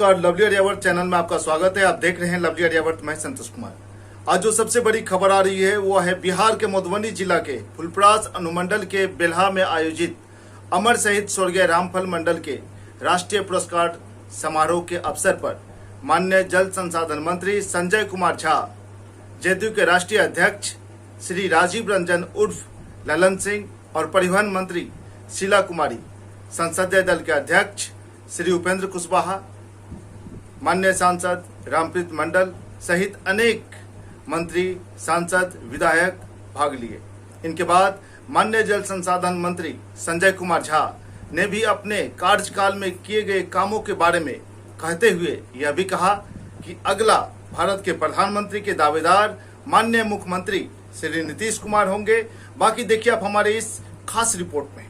नमस्कार, lovely Aryavart channel में आपका स्वागत है। आप देख रहे हैं लवली आर्यावर्त, मैं संतोष कुमार। आज जो सबसे बड़ी खबर आ रही है वो है बिहार के मधुबनी जिला के फुलपरास अनुमंडल के बेल्हा में आयोजित अमर शहीद स्वर्गीय रामफल मंडल के राष्ट्रीय पुरस्कार समारोह के अवसर पर माननीय जल संसाधन मंत्री संजय कुमार झा, जदयू के राष्ट्रीय अध्यक्ष श्री राजीव रंजन उर्फ ललन सिंह और परिवहन मंत्री शीला कुमारी, संसदीय दल के अध्यक्ष श्री उपेंद्र कुशवाहा, माननीय सांसद रामप्रीत मंडल सहित अनेक मंत्री, सांसद, विधायक भाग लिए। इनके बाद माननीय जल संसाधन मंत्री संजय कुमार झा ने भी अपने कार्यकाल में किए गए कामों के बारे में कहते हुए यह भी कहा कि अगला भारत के प्रधानमंत्री के दावेदार माननीय मुख्यमंत्री श्री नीतीश कुमार होंगे। बाकी देखिए आप हमारे इस खास रिपोर्ट में।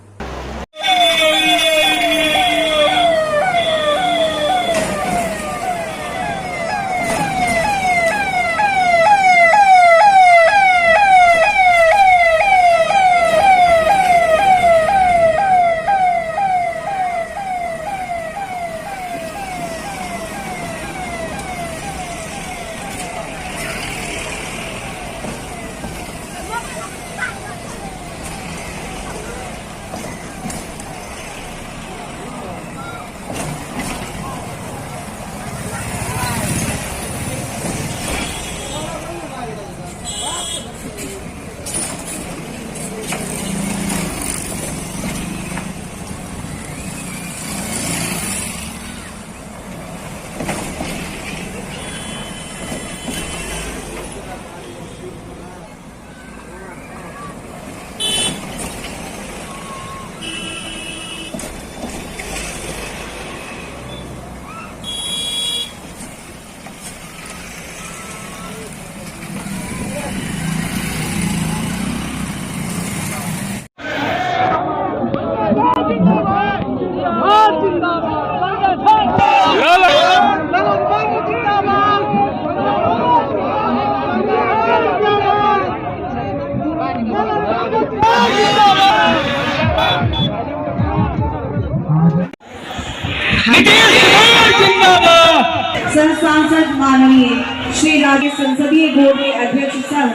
सांसद माननीय श्री राज्य संसदीय बोर्ड के अध्यक्ष सह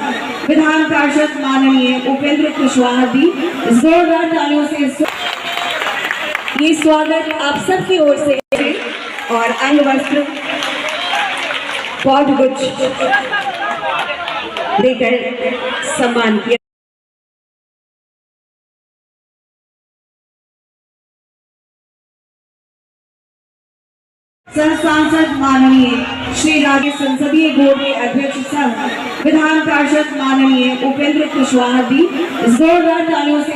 विधान पार्षद माननीय उपेंद्र कुशवाहा जी, जोरदार तालियों से ये स्वागत आप सबकी ओर से और अंग वस्त्र पौधगुच्छ देकर सम्मान किया। सांसद माननीय श्री राज्य संसदीय बोर्ड के अध्यक्ष सह विधान पार्षद माननीय उपेंद्र कुशवाहा जी, जोरदार तालियों से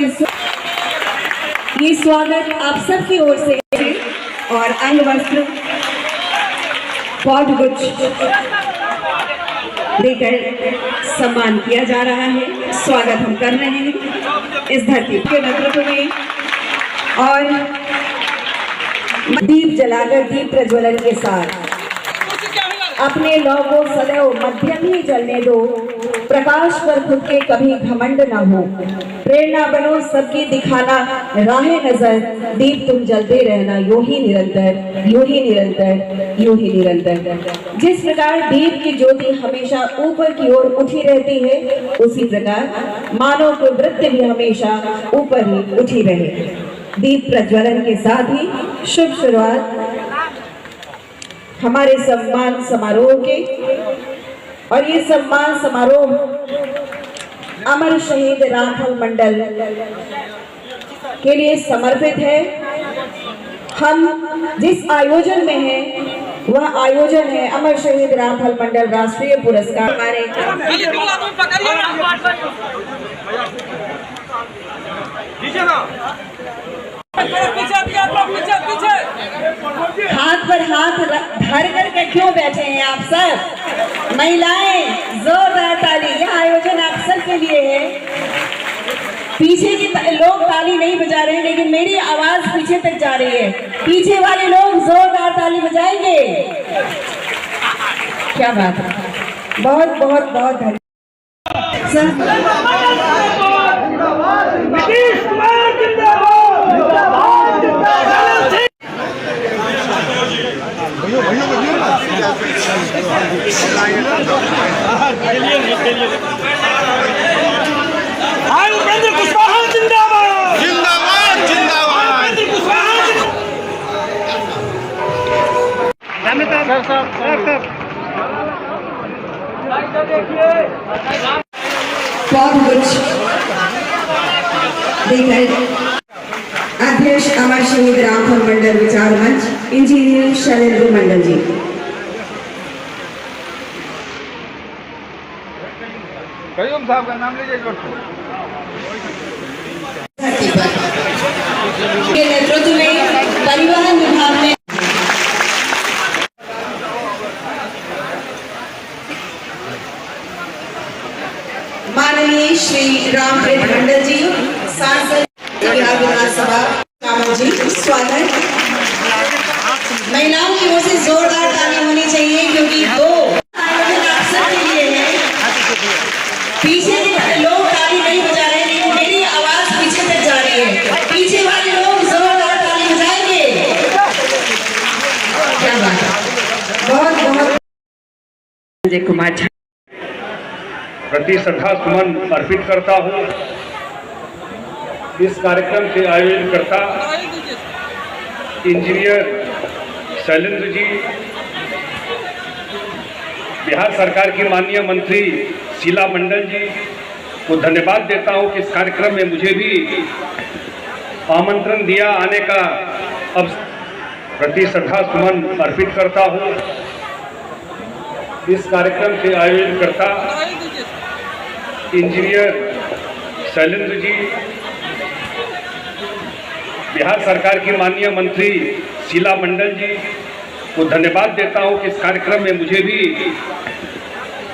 ये स्वागत आप सबकी ओर से और अंग वस्त्र पौधगुच्छ देकर सम्मान किया जा रहा है। स्वागत हम कर रहे हैं इस धरती के नेतृत्व में और दीप जलाकर दीप प्रज्वलन के साथ अपने लौ को सदैव मध्यम ही जलने दो, प्रकाश पर खुद के कभी घमंड न हो, प्रेरणा बनो सबकी दिखाना राहे नजर, दीप तुम जलते रहना यूं ही निरंतर, यूं ही निरंतर, यूं ही निरंतर। जिस प्रकार दीप की ज्योति हमेशा ऊपर की ओर उठी रहती है, उसी प्रकार मानव प्रवृत्ति भी हमेशा ऊपर ही उठी रहे। दीप प्रज्वलन के साथ ही शुभ शुरुआत हमारे सम्मान समारोह के, और ये सम्मान समारोह अमर शहीद रामफल मंडल के लिए समर्पित है। हम जिस आयोजन में हैं वह आयोजन है अमर शहीद रामफल मंडल राष्ट्रीय पुरस्कार। हाथ पर हाथ धर करके क्यों बैठे हैं आप सब? महिलाएं, जोरदार ताली। यह आयोजन आप सब के लिए है। पीछे के लोग ताली नहीं बजा रहे, लेकिन मेरी आवाज पीछे तक जा रही है। पीछे वाले लोग जोरदार ताली बजाएंगे। क्या बात है, बहुत बहुत बहुत धन्यवाद। भाई उपेंद्र कुशवाहा जिंदाबाद जिंदाबाद जिंदाबाद। उपेंद्र कुशवाहा बहुत कुछ देकर अध्यक्ष अमर शहीद रामपुर मंडल विचार मंच इंजीनियर शैलेंद्र मंडल जी। कयूम साहब का नाम लीजिए। के नेतृत्व में परिवहन विभाग में माननीय श्री रामप्रीत मंडल जी, सांसद बिहार विधानसभा कामत जी, स्वागत। महिलाओं की ओर से जोरदार ताली होनी चाहिए क्योंकि दो आयोजन आप सबके लिए है। पीछे लोग ताली नहीं बजा रहे लेकिन मेरी आवाज पीछे तक जा रही है। पीछे वाले लोग जोरदार ताली बजाएंगे। क्या बात है, बहुत बहुत संजय कुमार झा प्रति श्रद्धा सुमन अर्पित करता हूँ। इस कार्यक्रम के आयोजनकर्ता इंजीनियर शैलेंद्र जी, बिहार सरकार की माननीय मंत्री शीला मंडल जी को धन्यवाद देता हूँ कि इस कार्यक्रम में मुझे भी आमंत्रण दिया आने का। अब प्रति श्रद्धा सुमन अर्पित करता हूँ। इस कार्यक्रम के आयोजनकर्ता इंजीनियर शैलेंद्र जी, बिहार सरकार की माननीय मंत्री शीला मंडल जी को धन्यवाद देता हूं कि इस कार्यक्रम में मुझे भी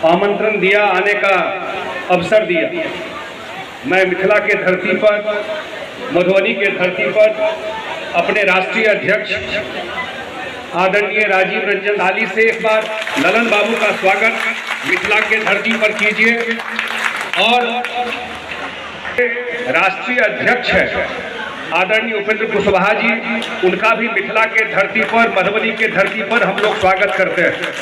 आमंत्रण दिया आने का अवसर दिया। मैं मिथिला के धरती पर, मधुबनी के धरती पर अपने राष्ट्रीय अध्यक्ष आदरणीय राजीव रंजन लाली से एक बार ललन बाबू का स्वागत मिथिला के धरती पर कीजिए। और राष्ट्रीय अध्यक्ष है आदरणीय उपेंद्र कुशवाहा जी, उनका भी मिथिला के धरती पर, मधुबनी के धरती पर हम लोग स्वागत करते हैं।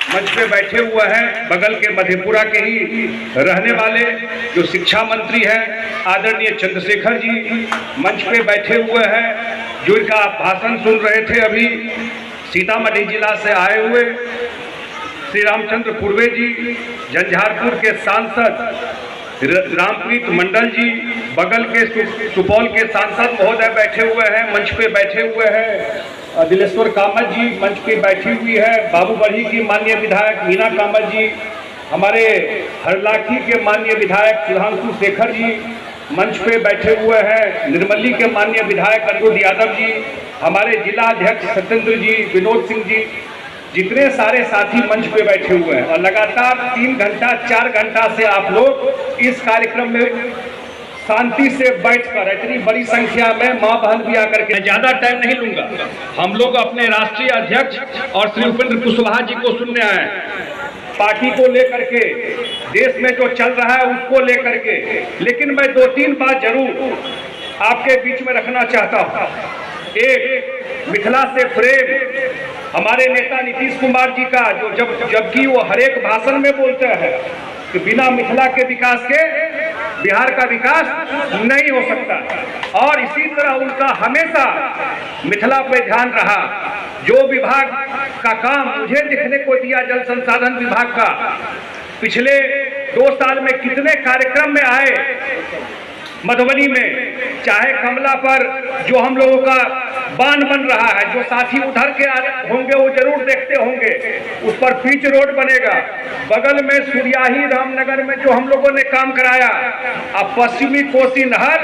मंच पे बैठे हुए हैं बगल के मधेपुरा के ही रहने वाले जो शिक्षा मंत्री हैं आदरणीय चंद्रशेखर जी, मंच पे बैठे हुए हैं जो इनका भाषण सुन रहे थे अभी, सीतामढ़ी जिला से आए हुए श्री रामचंद्र पूर्वे जी, झंझारपुर के सांसद रामप्रीत मंडल जी, बगल के सुपौल के सांसद महोदय बैठे हुए हैं, मंच पे बैठे हुए हैं दिलेश्वर कामत जी, मंच पे बैठी हुई है बाबूबढ़ी की माननीय विधायक मीना कामत जी, हमारे हरलाखी के माननीय विधायक सुधांशु शेखर जी मंच पे बैठे हुए हैं, निर्मली के माननीय विधायक अनिरुद्ध यादव जी, हमारे जिला अध्यक्ष सत्येंद्र जी, विनोद सिंह जी, जितने सारे साथी मंच पे बैठे हुए हैं। और लगातार 3 घंटा 4 घंटा से आप लोग इस कार्यक्रम में शांति से बैठकर इतनी बड़ी संख्या में मां बहन भी आकर के, ज्यादा टाइम नहीं लूंगा। हम लोग अपने राष्ट्रीय अध्यक्ष और श्री उपेंद्र कुशवाहा जी को सुनने आए, पार्टी को लेकर के, देश में जो चल रहा है उसको लेकर के। लेकिन मैं 2-3 बात जरूर आपके बीच में रखना चाहता हूँ। एक, मिथिला से प्रेम हमारे नेता नीतीश कुमार जी का, जो जबकि वो हर एक भाषण में बोलते हैं कि बिना मिथिला के विकास के बिहार का विकास नहीं हो सकता। और इसी तरह उनका हमेशा मिथिला पे ध्यान रहा। जो विभाग का काम मुझे देखने को दिया, जल संसाधन विभाग का, पिछले 2 साल में कितने कार्यक्रम में आए मधुबनी में, चाहे कमला पर जो हम लोगों का बांध बन रहा है, जो साथी उधर के होंगे वो जरूर देखते होंगे, उस पर पिच रोड बनेगा। बगल में सूर्याही रामनगर में जो हम लोगों ने काम कराया, अब पश्चिमी कोसी नहर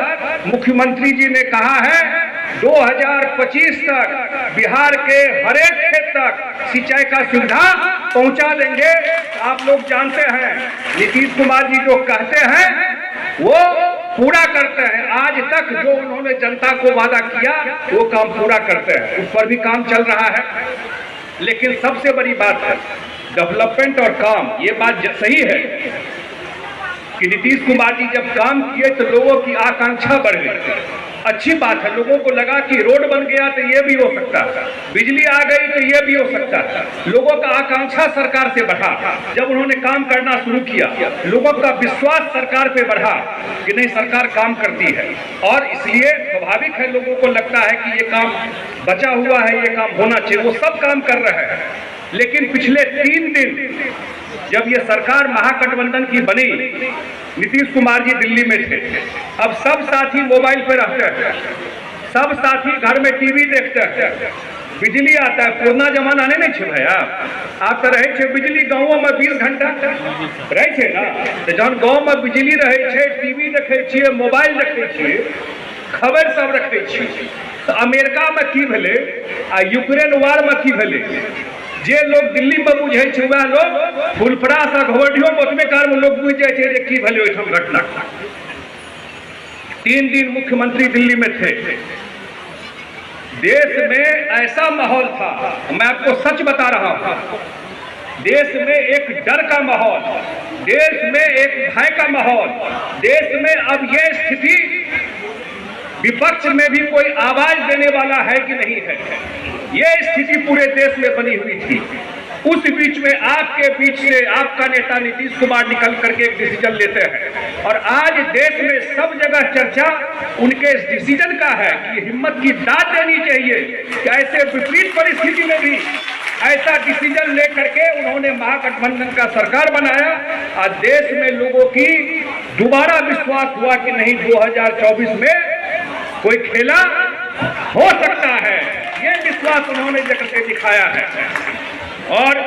मुख्यमंत्री जी ने कहा है 2025 तक बिहार के हर एक खेत तक सिंचाई का सुविधा पहुंचा देंगे। आप लोग जानते हैं नीतीश कुमार जी जो कहते हैं वो पूरा करते हैं। आज तक जो उन्होंने जनता को वादा किया वो काम पूरा करते हैं, उस पर भी काम चल रहा है। लेकिन सबसे बड़ी बात है डेवलपमेंट और काम। ये बात सही है कि नीतीश कुमार जी जब काम किए तो लोगों की आकांक्षा बढ़ गई। अच्छी बात है। लोगों को लगा कि रोड बन गया तो ये भी हो सकता था, बिजली आ गई तो ये भी हो सकता था। लोगों का आकांक्षा सरकार से बढ़ा जब उन्होंने काम करना शुरू किया। लोगों का विश्वास सरकार पे बढ़ा कि नहीं, सरकार काम करती है, और इसलिए स्वाभाविक है लोगों को लगता है कि ये काम बचा हुआ है, ये काम होना चाहिए। वो सब काम कर रहे हैं। लेकिन पिछले 3 दिन जब ये सरकार महागठबंधन की बनी, नीतीश कुमार जी दिल्ली में थे। अब सब साथी मोबाइल पे रहते हैं, सब साथी घर में टीवी देखते हैं, बिजली आता है। पुराना जमाना नहीं छे भैया, आप तो रहे छे बिजली गाँव में 20 घंटा रहे छे ना। तो जहन गाँव में बिजली रहे छे, टीवी देखे छिए, मोबाइल देखे छिए, खबर सब रखे छिए। तो अमेरिका में की भेले आ यूक्रेन वार में की भेले, जे लोग दिल्ली में बुझे छे वह लोग फुलपरास आ घोड़ियों में ओतबे काल में लोग बुझ जाए छे जे की भेले ओइठम घटना। 3 दिन मुख्यमंत्री दिल्ली में थे। देश में ऐसा माहौल था, मैं आपको सच बता रहा हूं, देश में एक डर का माहौल, देश में एक भय का माहौल, देश में अब ये स्थिति विपक्ष में भी कोई आवाज देने वाला है कि नहीं है, ये स्थिति पूरे देश में बनी हुई थी। उस बीच में आपके बीच से आपका नेता नीतीश कुमार निकल करके एक डिसीजन लेते हैं, और आज देश में सब जगह चर्चा उनके इस डिसीजन का है कि हिम्मत की दाद देनी चाहिए कि ऐसे विपरीत परिस्थिति में भी ऐसा डिसीजन लेकर के उन्होंने महागठबंधन का सरकार बनाया। आज देश में लोगों की दोबारा विश्वास हुआ कि नहीं, 2024 में कोई खेला हो सकता है, ये विश्वास उन्होंने जगह दिखाया है। और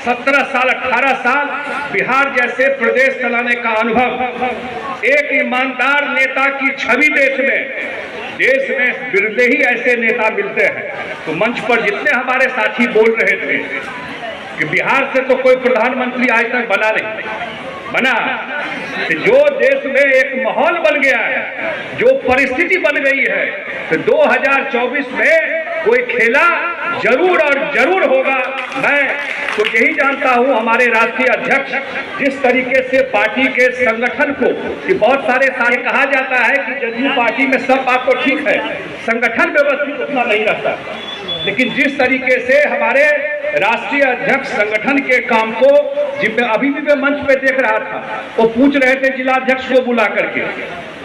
17 साल 18 साल बिहार जैसे प्रदेश चलाने का अनुभव, एक ईमानदार नेता की छवि देश में बिरले ही ऐसे नेता मिलते हैं। तो मंच पर जितने हमारे साथी बोल रहे थे कि बिहार से तो कोई प्रधानमंत्री आज तक बना, जो देश में एक माहौल बन गया है, जो परिस्थिति बन गई है, तो 2024 में कोई खेला जरूर और जरूर होगा। मैं तो यही जानता हूं, हमारे राष्ट्रीय अध्यक्ष जिस तरीके से पार्टी के संगठन को, कि बहुत सारे कहा जाता है कि जदयू पार्टी में सब बात तो ठीक है, संगठन व्यवस्थित उतना नहीं रहता, लेकिन जिस तरीके से हमारे राष्ट्रीय अध्यक्ष संगठन के काम को, जिनमें अभी भी मैं मंच पे देख रहा था, वो पूछ रहे थे जिला अध्यक्ष को बुला करके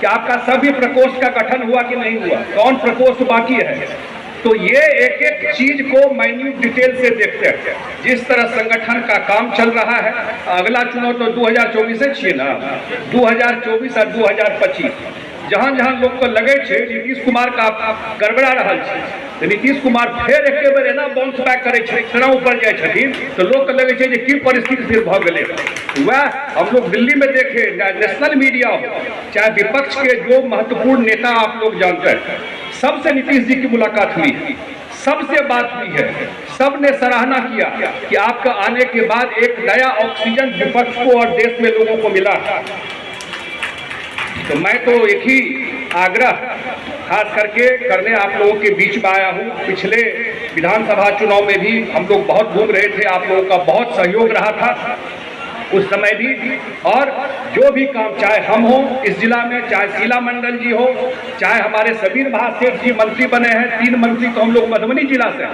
कि आपका सभी प्रकोष्ठ का गठन हुआ कि नहीं हुआ, कौन प्रकोष्ठ बाकी है। तो ये एक एक चीज को माइन्यूट डिटेल से देखते हैं। जिस तरह संगठन का काम चल रहा है, अगला चुनाव तो 2024 से छिए ना, 2024 और 2025 जहां जहां लोग को लगे छे नीतीश कुमार का गड़बड़ा रहा है, तो नीतीश कुमार फिर एक बेर एना बाउंस बैक करे छे, इतना ऊपर जाए छथिन, तो लोग को लगे छे जे की परिस्थिति फिर भ गेले। वह हम लोग दिल्ली में देखे, नेशनल मीडिया हो चाहे विपक्ष के जो महत्वपूर्ण नेता आप लोग जानते हैं, सबसे नीतीश जी की मुलाकात हुई, सबसे बात हुई है, सब ने सराहना किया कि आपका आने के बाद एक नया ऑक्सीजन विपक्ष को और देश में लोगों को मिला। तो मैं तो एक ही आग्रह खास करके करने आप लोगों के बीच में आया हूँ। पिछले विधानसभा चुनाव में भी हम लोग बहुत घूम रहे थे, आप लोगों का बहुत सहयोग रहा था उस समय भी, और जो भी काम चाहे हम हो इस जिला में, चाहे शीला मंडल जी हो, चाहे हमारे सबीर महासेठ जी मंत्री बने हैं, 3 मंत्री तो हम लोग मधुबनी जिला से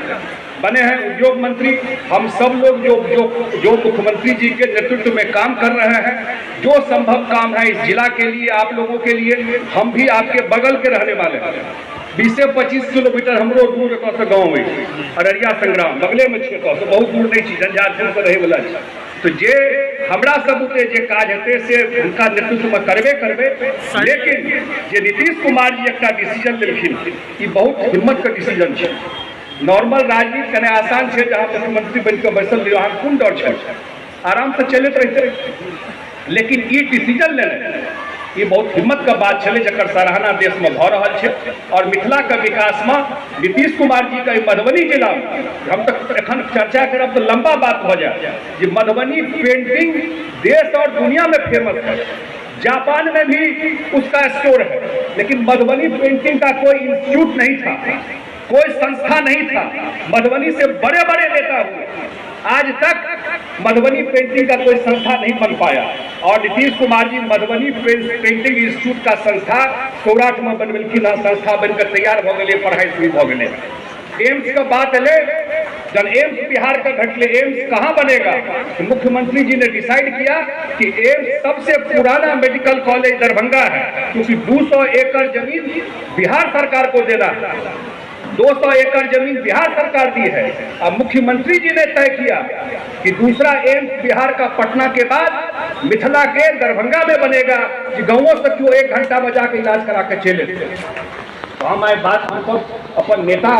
बने हैं, उद्योग मंत्री, हम सब लोग जो मुख्यमंत्री जी के नेतृत्व में काम कर रहे हैं, जो संभव काम है इस जिला के लिए, आप लोगों के लिए, हम भी आपके बगल के रहने वाले हैं। 20 से 25 किलोमीटर हमरो दूर से गाँव में अररिया संग्राम बगले में छे, तो बहुत दूर नहीं, झंझारपुर से रहे वाला है। तो जे हमरा सबूते जे काज हेते से उनका नेतृत्व में करबे, लेकिन जे नीतीश कुमार जी एक डिसीजन लेलखिन, ई बहुत हिम्मत का डिसीजन है। नॉर्मल राजनीति कने आसान है, जहाँ मुख्यमंत्री बन के बैसल रही वहाँ कोन डर है, आराम से चलते रहते, लेकिन ई डिसीजन लेने ये बहुत हिम्मत का बात चले, जकर सराहना देश में भ रहा है। और मिथिला का विकास में नीतीश कुमार जी का मधुबनी जिला में हम तक एखन चर्चा करब तो लंबा बात हो जाए, कि मधुबनी पेंटिंग देश और दुनिया में फेमस है, जापान में भी उसका स्टोर है, लेकिन मधुबनी पेंटिंग का कोई इंस्टीट्यूट नहीं था, कोई संस्था नहीं था। मधुबनी से बड़े बड़े नेता हुए, आज तक मधुबनी पेंटिंग का कोई संस्था नहीं बन पाया और नीतीश कुमार जी मधुबनी पेंटिंग इंस्टीट्यूट का संस्था सौराठ में बनवेलखिन संस्था बनकर तैयार हो गए, पढ़ाई शुरू हो गए। एम्स का बात ले, जब एम्स बिहार का घटले एम्स कहाँ बनेगा, तो मुख्यमंत्री जी ने डिसाइड किया कि एम्स सबसे पुराना मेडिकल कॉलेज दरभंगा है, क्योंकि 200 एकड़ जमीन बिहार सरकार को देना है, 200 एकड़ जमीन बिहार सरकार दी है। अब मुख्यमंत्री जी ने तय किया कि दूसरा एम्स बिहार का पटना के बाद मिथिला के दरभंगा में बनेगा, कि गाँवों से क्यों 1 घंटा में जाकर इलाज करा के चले। तो हम बात अपन नेता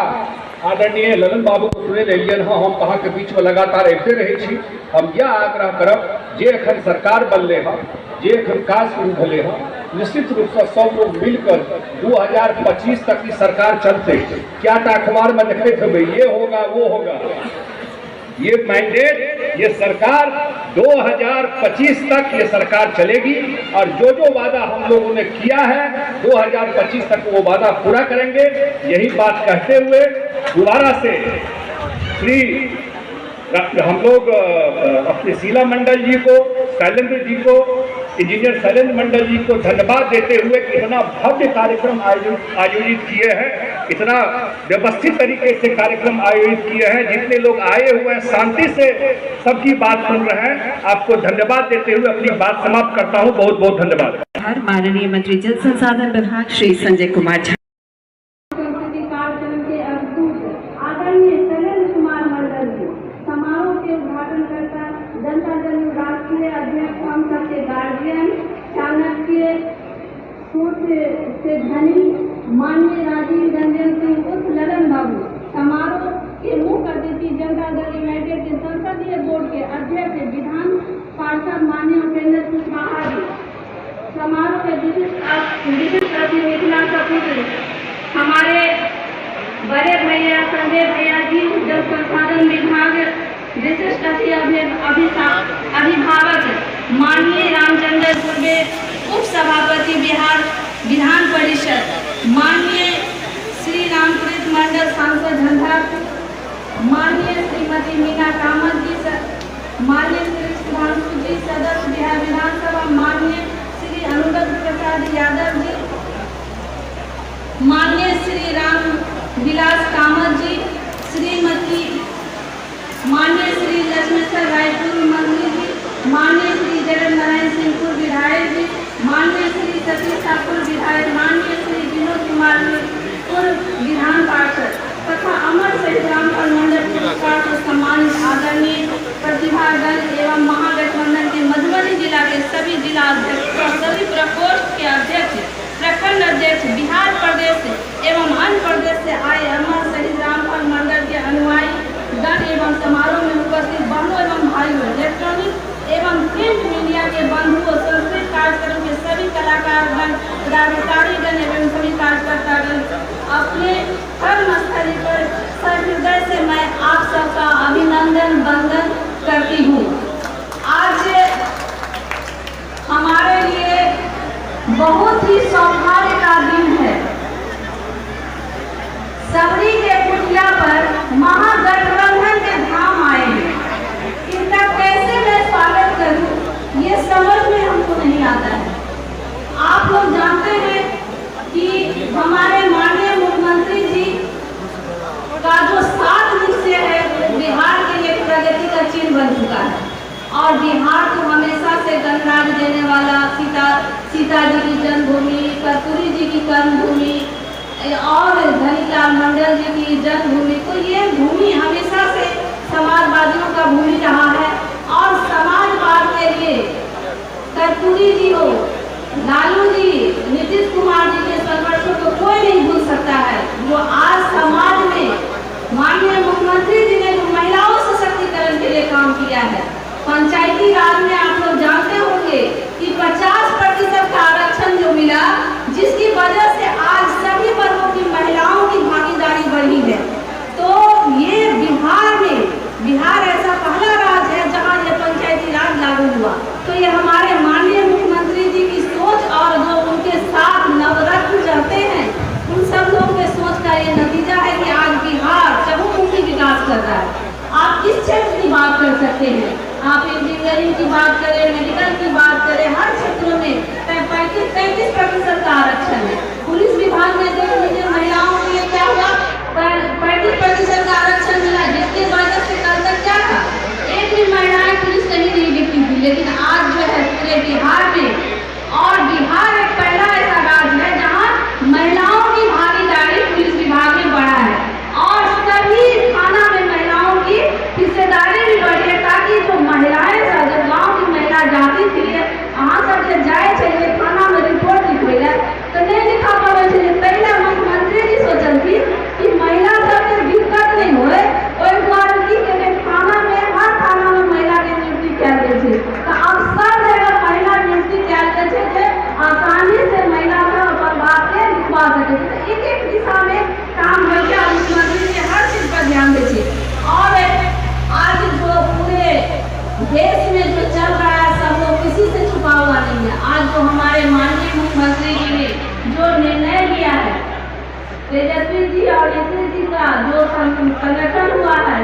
आदरणीय ललन बाबू को सुने रहिए, हम कहा के बीच में लगातार अबते रहे छी। हम यह आग्रह करब जे एखन सरकार बनले है, जे एखन काज शुरू भले है, निश्चित रूप से सब लोग मिलकर 2025 तक की सरकार चलते। क्या अखबार में देखते थे ये होगा वो होगा, ये मैंडेट ये सरकार 2025 तक ये सरकार चलेगी और जो जो वादा हम लोगों ने किया है 2025 तक वो वादा पूरा करेंगे। यही बात कहते हुए दोबारा से श्री हम लोग अपने शीला मंडल जी को, शैलेंद्र जी को, इंजीनियर शैलेंद्र मंडल जी को धन्यवाद देते हुए इतना भव्य कार्यक्रम आयोजित किए हैं, इतना व्यवस्थित तरीके से कार्यक्रम आयोजित किए हैं। जितने लोग आए हुए हैं शांति से सबकी बात सुन रहे हैं। आपको धन्यवाद देते हुए अपनी बात समाप्त करता हूँ। बहुत बहुत धन्यवाद। माननीय मंत्री जल संसाधन विभाग श्री संजय कुमार झा। जनता दल राष्ट्रीय अध्यक्ष हम सबके गार्जियन, चाणक्य सोच से धनी माननीय राजीव रंजन सिंह उर्फ ललन बाबू, समारोह के मुख्य अतिथि जनता दल यूनाइटेड के संसदीय बोर्ड के अध्यक्ष विधान पार्षद माननीय उपेंद्र कुशवाहा जी, समारोह के विशिष्ट अतिथि मिथिला सपुत्र हमारे बड़े भैया संजय भैया जी, जल संसाधन विभाग विशिष्ट अभिभावक माननीय रामचंद्र पूर्वे, उप सभापति बिहार विधान परिषद माननीय श्री रामकृत मंडल सांसद झंझारपुर, माननीय श्रीमती मीना कामत जी, माननीय श्री सुधांशु जी सदस्य बिहार विधानसभा, माननीय श्री अनुगत प्रसाद यादव जी, माननीय श्री राम विलास कामत जी, श्रीमती माननीय श्री लक्ष्मेश्वर रायपुर मंत्री जी, माननीय श्री जगन नारायण सिंहपुर विधायक जी, माननीय श्री सतीश ठाकुर विधायक, माननीय श्री विनोद कुमार जी पूर्व विधान पार्षद तथा अमर शहीद रामपाल मंडल पुरस्कार से सम्मानित आदरणीय प्रतिभागण एवं महागठबंधन के मधुबनी जिला के सभी जिला अध्यक्ष और सभी प्रकोष्ठ के अध्यक्ष, प्रखंड अध्यक्ष, बिहार प्रदेश एवं अन्य प्रदेश से आए अमर शहीद रामपाल मंडल के अनुयायी गण एवं समारोह में उपस्थित बहनों एवं भाइयों, इलेक्ट्रॉनिक एवं प्रिंट मीडिया के बंधुओं, सांस्कृतिक कार्यक्रम के सभी कलाकारगण, पदाधिकारीगण एवं सभी कार्यकर्तागण, अपने कर्मस्थली पर सहृदय से मैं आप सबका अभिनंदन वंदन करती हूँ। आज हमारे लिए बहुत ही सौभाग्य का दिन है। सबरी के कुटिया पर महागठबंधन के धाम आए हैं, इनका कैसे मैं स्वागत करूं ये समझ में हमको नहीं आता है। आप लोग जानते हैं कि हमारे माननीय मुख्यमंत्री जी का जो 7 निश्चय है बिहार के लिए प्रगति का चिन्ह बन चुका है और बिहार को हमेशा से गणराज्य देने वाला सीता जी की जन्मभूमि, कर्पूरी जी की कर्मभूमि और धनीलाल मंडल जी की जन्मभूमि, तो ये भूमि हमेशा से समाजवादियों का भूमि रहा है और समाजवाद के लिए कर्पूरी जी हो, लालू जी, नीतीश कुमार जी के संघर्षों को कोई नहीं भूल सकता है। जो आज समाज में माननीय मुख्यमंत्री जी ने जो महिलाओं सशक्तिकरण के लिए काम किया है, पंचायती राज में आप लोग जानते होंगे कि 50% का आरक्षण जो मिला, जिसकी वजह से आज सभी वर्गों की महिलाओं की भागीदारी बढ़ी है। तो ये बिहार ऐसा पहला राज्य है जहां ये पंचायती राज लागू हुआ। तो ये हमारे माननीय मुख्यमंत्री जी की सोच और जो उनके साथ नवरत्न चलते हैं उन सब लोगों के सोच का ये नतीजा है कि आज बिहार चहुमुखी विकास कर रहा है। आप किस क्षेत्र की बात कर सकते हैं। आप इंजीनियरिंग की बात करें, मेडिकल की बात करें, हर क्षेत्र में 35% का आरक्षण है। पुलिस विभाग में देख लीजिए महिलाओं के लिए क्या हुआ, 35% का आरक्षण मिला, जिसकी वजह से कल तक क्या था, एक भी महिलाएं पुलिस कहीं नहीं दिखती थी। लेकिन आज जो है पूरे बिहार में, और बिहार एक पहला ऐसा राज्य है जहाँ महिलाओं की भागीदारी पुलिस विभाग में बढ़ा है, और सभी थाना में महिलाओं की हिस्सेदारी भी बढ़ी है, ताकि जो महिलाएं अगर गाँव की महिला जाती थी अहाँ सबके जाए चलिए थाना में रिपोर्ट लिखवे तो नहीं लिखा पावे चलिए। पहला मुख्यमंत्री जी सोचल थी कि महिला सबके दिक्कत नहीं होए, ओहि द्वारा की के थाना में, हर थाना में महिला के नियुक्ति कयल गेल छै। तो अब सब जगह महिला नियुक्ति कयल गेल छै जे आसानी से महिला सब अपन बात के लिखवा सके छै। तो एक दिशा में काम हो गया, मुख्यमंत्री जी हर चीज पर ध्यान दे छै। और आज जो पूरे देश में जो चल रहा है सब लोग किसी से छुपा हुआ नहीं है। आज जो हमारे माननीय मुख्यमंत्री जी ने जो निर्णय लिया है, तेजस्वी जी और नीतीश जी का जो संगठन हुआ है,